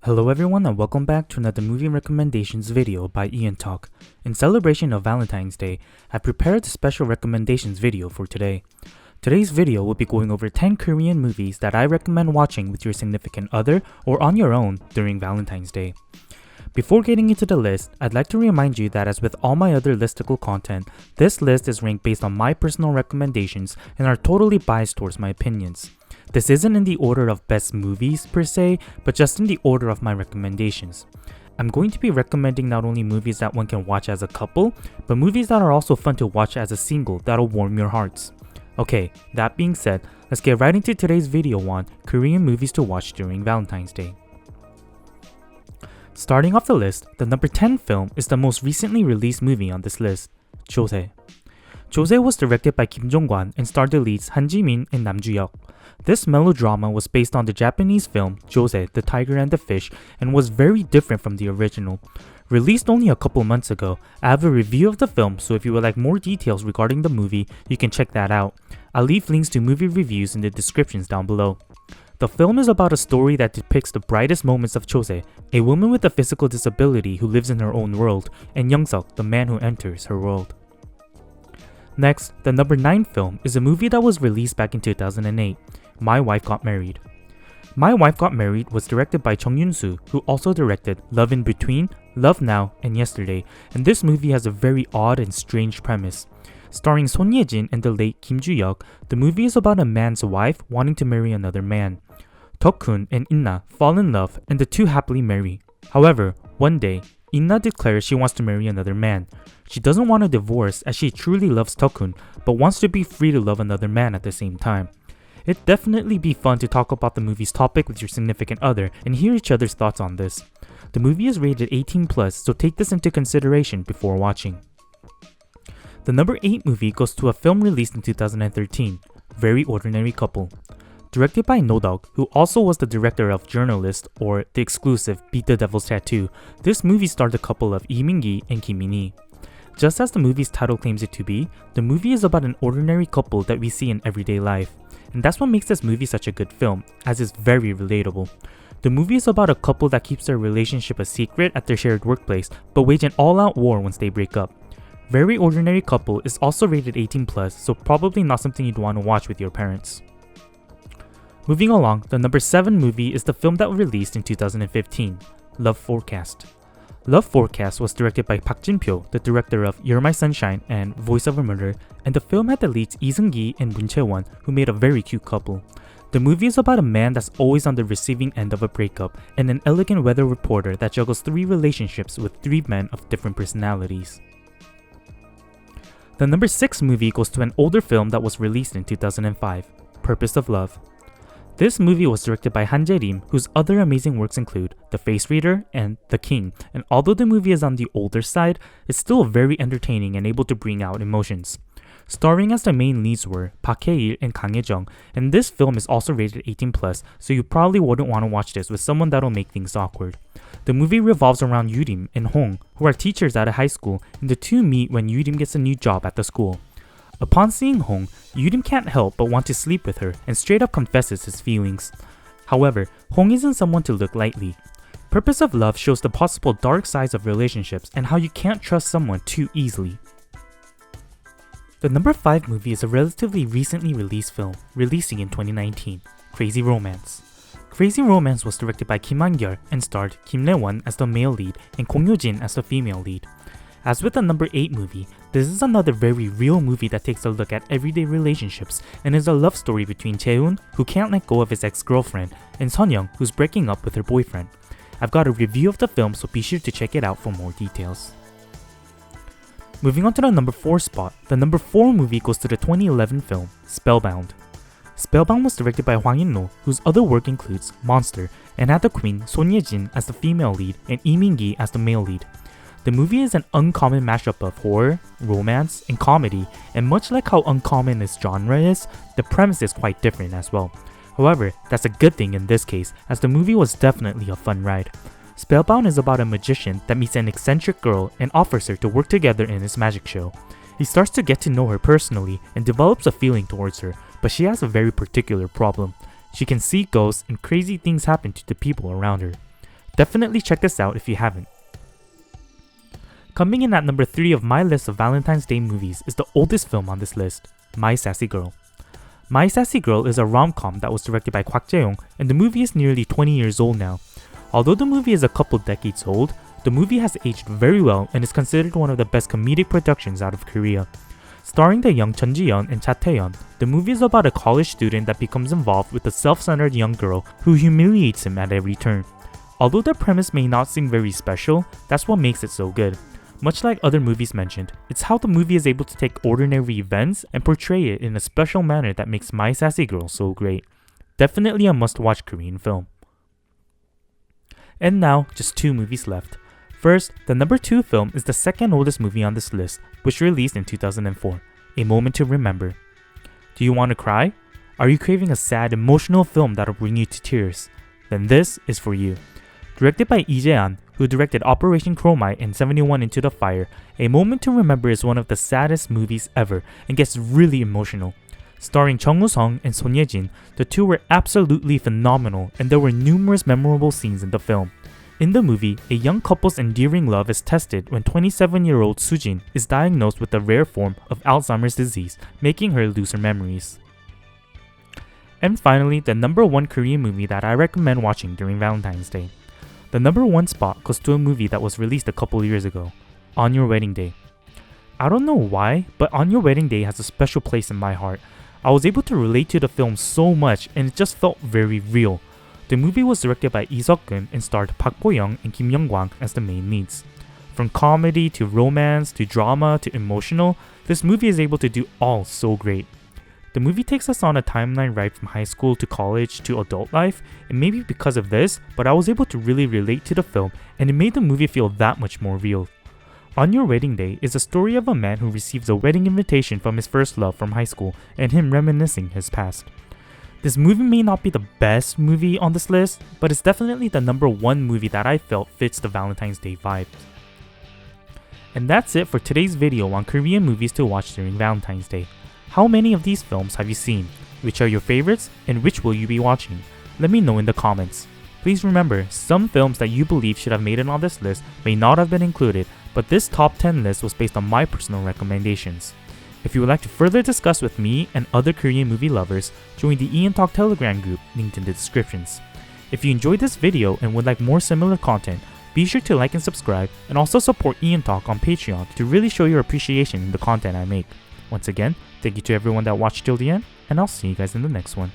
Hello everyone and welcome back to another movie recommendations video by EonTalk. In celebration of Valentine's Day, I prepared a special recommendations video for today. Today's video will be going over 10 Korean movies that I recommend watching with your significant other or on your own during Valentine's Day. Before getting into the list, I'd like to remind you that as with all my other listicle content, this list is ranked based on my personal recommendations and are totally biased towards my opinions. This isn't in the order of best movies per se, but just in the order of my recommendations. I'm going to be recommending not only movies that one can watch as a couple, but movies that are also fun to watch as a single that'll warm your hearts. Okay, that being said, let's get right into today's video on Korean movies to watch during Valentine's Day. Starting off the list, the number 10 film is the most recently released movie on this list, Josee. Josee was directed by Kim Jong-kwan and starred the leads Han Ji-min and Nam Joo-hyuk. This melodrama was based on the Japanese film Josee, the Tiger and the Fish and was very different from the original. Released only a couple months ago, I have a review of the film, so if you would like more details regarding the movie, you can check that out. I'll leave links to movie reviews in the descriptions down below. The film is about a story that depicts the brightest moments of Josee, a woman with a physical disability who lives in her own world, and Young-suk, the man who enters her world. Next, the number 9 film is a movie that was released back in 2008, My Wife Got Married. My Wife Got Married was directed by Chung Yun-soo, who also directed Love in Between, Love Now, and Yesterday, and this movie has a very odd and strange premise. Starring Son Ye-jin and the late Kim Joo-hyuk, the movie is about a man's wife wanting to marry another man. Tok-kun and Inna fall in love and the two happily marry. However, one day, Inna declares she wants to marry another man. She doesn't want a divorce as she truly loves Tok-kun, but wants to be free to love another man at the same time. It'd definitely be fun to talk about the movie's topic with your significant other and hear each other's thoughts on this. The movie is rated 18+, so take this into consideration before watching. The number 8 movie goes to a film released in 2013, Very Ordinary Couple. Directed by No-Dog, who also was the director of Journalist or the exclusive Beat the Devil's Tattoo, this movie starred the couple of Lee Min-gi and Kim Min-hee. Just as the movie's title claims it to be, the movie is about an ordinary couple that we see in everyday life. And that's what makes this movie such a good film, as it's very relatable. The movie is about a couple that keeps their relationship a secret at their shared workplace, but wage an all-out war once they break up. Very Ordinary Couple is also rated 18+, so probably not something you'd want to watch with your parents. Moving along, the number 7 movie is the film that was released in 2015, Love Forecast. Love Forecast was directed by Park Jin-pyo, the director of You're My Sunshine and Voice of a Murder, and the film had the leads Lee Seung-gi and Moon Chae-won, who made a very cute couple. The movie is about a man that's always on the receiving end of a breakup and an elegant weather reporter that juggles 3 relationships with 3 men of different personalities. The number 6 movie goes to an older film that was released in 2005, Purpose of Love. This movie was directed by Han Jae-rim, whose other amazing works include The Face Reader and The King, and although the movie is on the older side, it's still very entertaining and able to bring out emotions. Starring as the main leads were Park Hae-il and Kang Hae-jung, and this film is also rated 18+, so you probably wouldn't want to watch this with someone that'll make things awkward. The movie revolves around Yurim and Hong, who are teachers at a high school, and the two meet when Yurim gets a new job at the school. Upon seeing Hong, Yurim can't help but want to sleep with her and straight up confesses his feelings. However, Hong isn't someone to look lightly. Purpose of Love shows the possible dark sides of relationships and how you can't trust someone too easily. The number 5 movie is a relatively recently released film, releasing in 2019, Crazy Romance. Crazy Romance was directed by Kim Han-gyul and starred Kim Le-won as the male lead and Kong Yoo-jin as the female lead. As with the number 8 movie, this is another very real movie that takes a look at everyday relationships and is a love story between Chae-hoon, who can't let go of his ex-girlfriend, and Sun-young, who's breaking up with her boyfriend. I've got a review of the film, so be sure to check it out for more details. Moving on to the number 4 spot, the number 4 movie goes to the 2011 film, Spellbound. Spellbound was directed by Hwang In-no, whose other work includes Monster, and had the queen Son Ye-jin as the female lead and Lee Min-gi as the male lead. The movie is an uncommon mashup of horror, romance, and comedy, and much like how uncommon this genre is, the premise is quite different as well. However, that's a good thing in this case, as the movie was definitely a fun ride. Spellbound is about a magician that meets an eccentric girl and offers her to work together in his magic show. He starts to get to know her personally and develops a feeling towards her, but she has a very particular problem. She can see ghosts and crazy things happen to the people around her. Definitely check this out if you haven't. Coming in at number 3 of my list of Valentine's Day movies is the oldest film on this list, My Sassy Girl. My Sassy Girl is a rom-com that was directed by Kwak Jae-young, and the movie is nearly 20 years old now. Although the movie is a couple decades old, the movie has aged very well and is considered one of the best comedic productions out of Korea. Starring the young Chun Ji-yeon and Cha Tae-yeon, the movie is about a college student that becomes involved with a self-centered young girl who humiliates him at every turn. Although the premise may not seem very special, that's what makes it so good. Much like other movies mentioned, it's how the movie is able to take ordinary events and portray it in a special manner that makes My Sassy Girl so great. Definitely a must-watch Korean film. And now, just 2 movies left. First, the number 2 film is the second oldest movie on this list, which released in 2004, A Moment to Remember. Do you want to cry? Are you craving a sad, emotional film that'll bring you to tears? Then this is for you. Directed by Lee Jae-an, who directed Operation Chromite and 71 Into the Fire, A Moment to Remember is one of the saddest movies ever and gets really emotional. Starring Chung Woo-sung and Son Ye-jin, the two were absolutely phenomenal and there were numerous memorable scenes in the film. In the movie, a young couple's endearing love is tested when 27-year-old Soo-jin is diagnosed with a rare form of Alzheimer's disease, making her lose her memories. And finally, the number 1 Korean movie that I recommend watching during Valentine's Day. The number 1 spot goes to a movie that was released a couple years ago, On Your Wedding Day. I don't know why, but On Your Wedding Day has a special place in my heart. I was able to relate to the film so much and it just felt very real. The movie was directed by Lee Seok-gun and starred Park Bo-young and Kim Young-kwang as the main leads. From comedy to romance to drama to emotional, this movie is able to do all so great. The movie takes us on a timeline right from high school to college to adult life, and maybe because of this, but I was able to really relate to the film and it made the movie feel that much more real. On Your Wedding Day is a story of a man who receives a wedding invitation from his first love from high school and him reminiscing his past. This movie may not be the best movie on this list, but it's definitely the number 1 movie that I felt fits the Valentine's Day vibe. And that's it for today's video on Korean movies to watch during Valentine's Day. How many of these films have you seen? Which are your favorites and which will you be watching? Let me know in the comments. Please remember, some films that you believe should have made it on this list may not have been included, but this top 10 list was based on my personal recommendations. If you would like to further discuss with me and other Korean movie lovers, join the EonTalk Telegram group linked in the descriptions. If you enjoyed this video and would like more similar content, be sure to like and subscribe and also support EonTalk on Patreon to really show your appreciation in the content I make. Once again, thank you to everyone that watched till the end, and I'll see you guys in the next one.